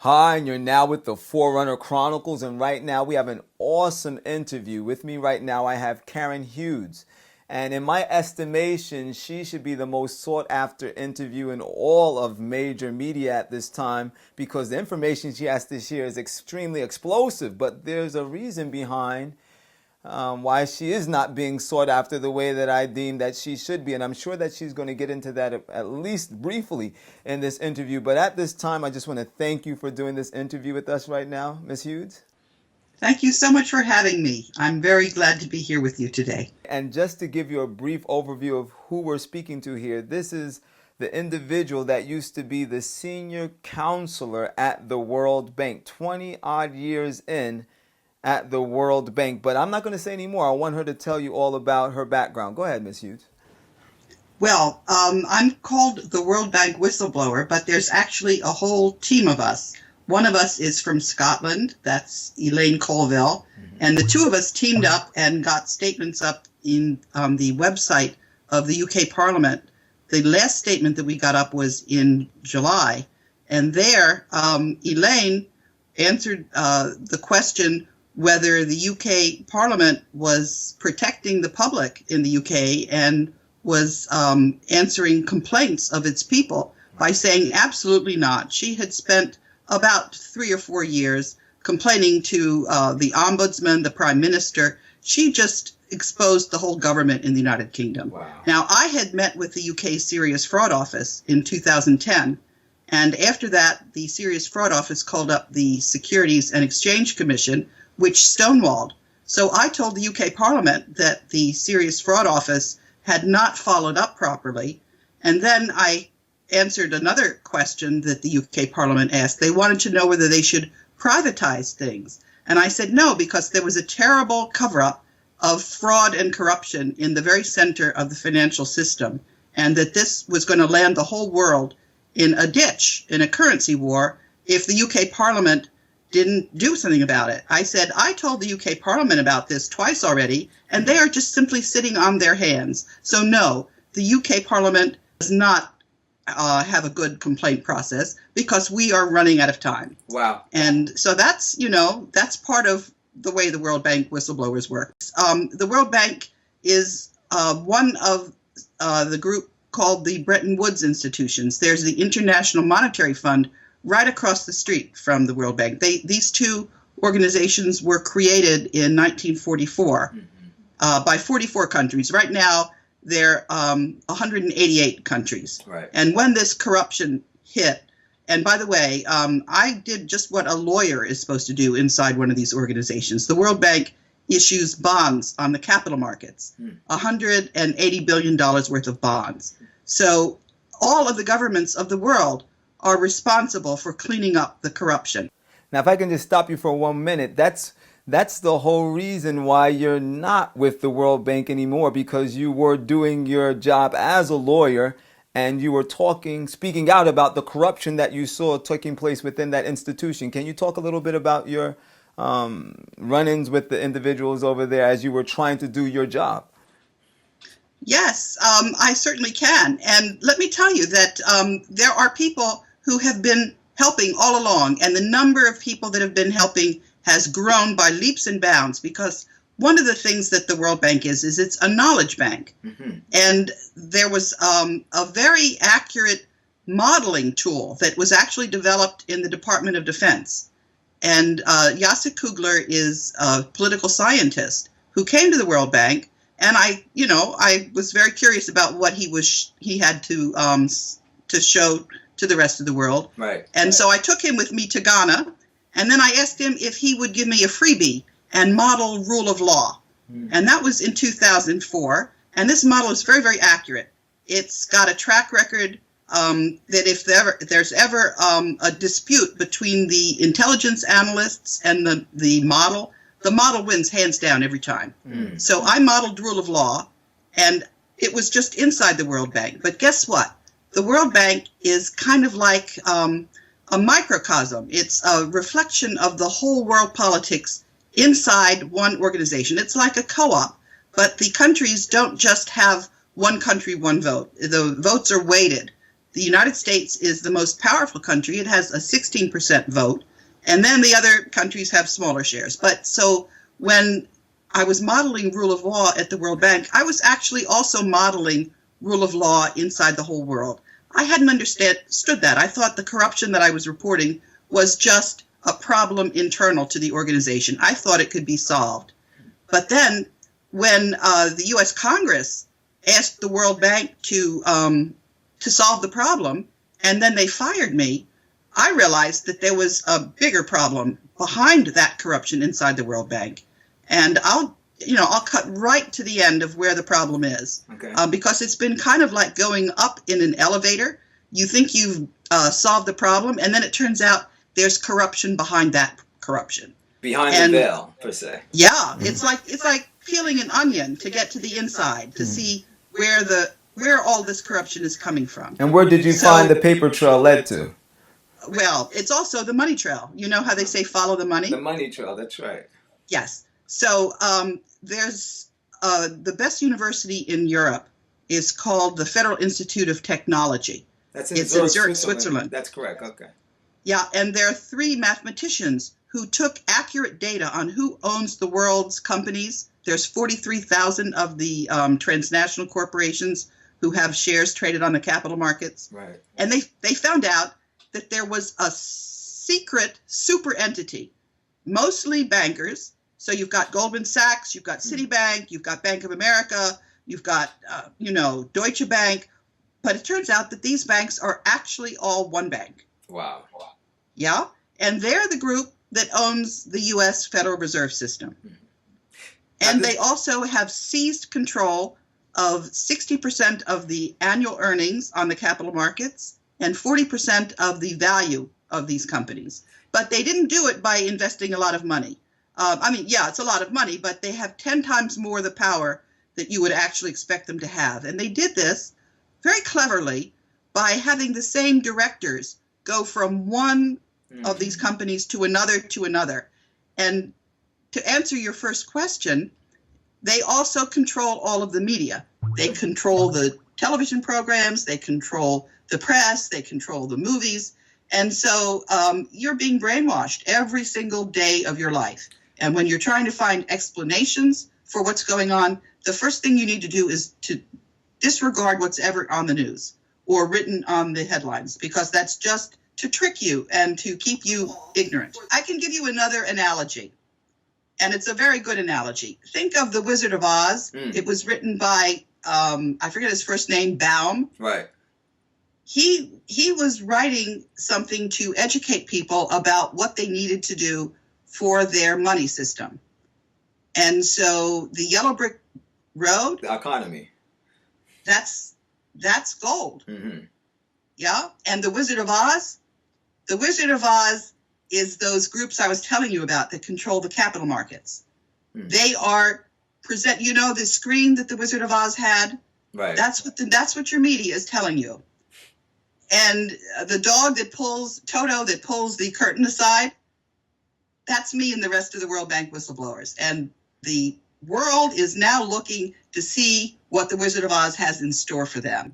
Hi, and you're now with the Forerunner Chronicles, and right now we have an awesome interview. With me right now, I have Karen Hudes. And in my estimation, she should be the most sought after interview in all of major media at this time because the information she has to share is extremely explosive. But there's a reason behind why she is not being sought after the way that I deem that she should be. And I'm sure that she's going to get into that at least briefly in this interview. But at this time, I just want to thank you for doing this interview with us right now, Ms. Hudes. Thank you so much for having me. I'm very glad to be here with you today. And just to give you a brief overview of who we're speaking to here, this is the individual that used to be the senior counselor at the World Bank, 20 odd years in at the World Bank. But I'm not going to say any more. I want her to tell you all about her background. Go ahead, Ms. Hudes. Well, I'm called the World Bank Whistleblower, but there's actually a whole team of us. One of us is from Scotland. That's Elaine Colville. And the two of us teamed up and got statements up in the website of the UK Parliament. The last statement that we got up was in July. And there, Elaine answered the question whether the UK Parliament was protecting the public in the UK and was answering complaints of its people by saying absolutely not. She had spent about 3 or 4 years complaining to the Ombudsman, the Prime Minister. She just exposed the whole government in the United Kingdom. Wow. Now, I had met with the UK Serious Fraud Office in 2010, and after that, the Serious Fraud Office called up the Securities and Exchange Commission, which stonewalled. So I told the UK Parliament that the Serious Fraud Office had not followed up properly. And then I answered another question that the UK Parliament asked. They wanted to know whether they should privatize things. And I said no, because there was a terrible cover-up of fraud and corruption in the very center of the financial system, and that this was going to land the whole world in a ditch, in a currency war, if the UK Parliament didn't do something about it. I said, I told the UK Parliament about this twice already, and they are just simply sitting on their hands. So no, the UK Parliament does not have a good complaint process because we are running out of time. Wow. And so that's, that's part of the way the World Bank whistleblowers work. The World Bank is one of the group called the Bretton Woods institutions. There's the International Monetary Fund right across the street from the World Bank. These two organizations were created in 1944 by 44 countries. Right now, they're 188 countries. Right. And when this corruption hit, and by the way, I did just what a lawyer is supposed to do inside one of these organizations. The World Bank issues bonds on the capital markets, $180 billion worth of bonds. So all of the governments of the world are responsible for cleaning up the corruption. Now, if I can just stop you for 1 minute, that's the whole reason why you're not with the World Bank anymore, because you were doing your job as a lawyer and you were speaking out about the corruption that you saw taking place within that institution. Can you talk a little bit about your run-ins with the individuals over there as you were trying to do your job? Yes, I certainly can. And let me tell you that there are people who have been helping all along, and the number of people that have been helping has grown by leaps and bounds, because one of the things that the World Bank is it's a knowledge bank. And there was a very accurate modeling tool that was actually developed in the Department of Defense. And JESUIT Kugler is a political scientist who came to the World Bank, and I was very curious about what he had to show to the rest of the world. Right. And so I took him with me to Ghana, and then I asked him if he would give me a freebie and model rule of law. And that was in 2004. And this model is very, very accurate. It's got a track record that if there's ever a dispute between the intelligence analysts and the model wins hands down every time. So I modeled rule of law, and it was just inside the World Bank. But guess what? The World Bank is kind of like a microcosm. It's a reflection of the whole world politics inside one organization. It's like a co-op, but the countries don't just have one country, one vote. The votes are weighted. the United States is the most powerful country. It has a 16% vote, and then the other countries have smaller shares. But so when I was modeling rule of law at the World Bank, I was actually also modeling rule of law inside the whole world. I hadn't understood that. I thought the corruption that I was reporting was just a problem internal to the organization. I thought it could be solved. But then when the U.S. Congress asked the World Bank to solve the problem, and then they fired me, I realized that there was a bigger problem behind that corruption inside the World Bank. And I'll cut right to the end of where the problem is, Okay. Because it's been kind of like going up in an elevator. You think you've solved the problem, and then it turns out there's corruption behind that corruption. Behind the veil, per se. Yeah, it's like peeling an onion to get to the inside to see where all this corruption is coming from. And where did you find the paper trail led to? Well, it's also the money trail. You know how they say follow the money? The money trail, that's right. Yes. So there's the best university in Europe is called the Federal Institute of Technology. It's in Zurich, Switzerland. That's correct, okay. Yeah, and there are 3 mathematicians who took accurate data on who owns the world's companies. There's 43,000 of the transnational corporations who have shares traded on the capital markets. Right. And they found out that there was a secret super entity, mostly bankers. So you've got Goldman Sachs, you've got Citibank, you've got Bank of America, you've got, Deutsche Bank. But it turns out that these banks are actually all one bank. Wow. Yeah. And they're the group that owns the U.S. Federal Reserve System. And they also have seized control of 60% of the annual earnings on the capital markets and 40% of the value of these companies. But they didn't do it by investing a lot of money. It's a lot of money, but they have 10 times more the power that you would actually expect them to have. And they did this very cleverly by having the same directors go from one of these companies to another. And to answer your first question, they also control all of the media. They control the television programs, they control the press, they control the movies. And so you're being brainwashed every single day of your life. And when you're trying to find explanations for what's going on, the first thing you need to do is to disregard what's ever on the news or written on the headlines, because that's just to trick you and to keep you ignorant. I can give you another analogy, and it's a very good analogy. Think of The Wizard of Oz. It was written by, I forget his first name, Baum. Right. He was writing something to educate people about what they needed to do for their money system. And so the yellow brick road, The economy. that's gold. Mm-hmm. Yeah. And the Wizard of Oz is those groups I was telling you about that control the capital markets. They are the screen that the Wizard of Oz had. Right. That's what your media is telling you. And the dog Toto that pulls the curtain aside, that's me and the rest of the World Bank whistleblowers. And the world is now looking to see what the Wizard of Oz has in store for them.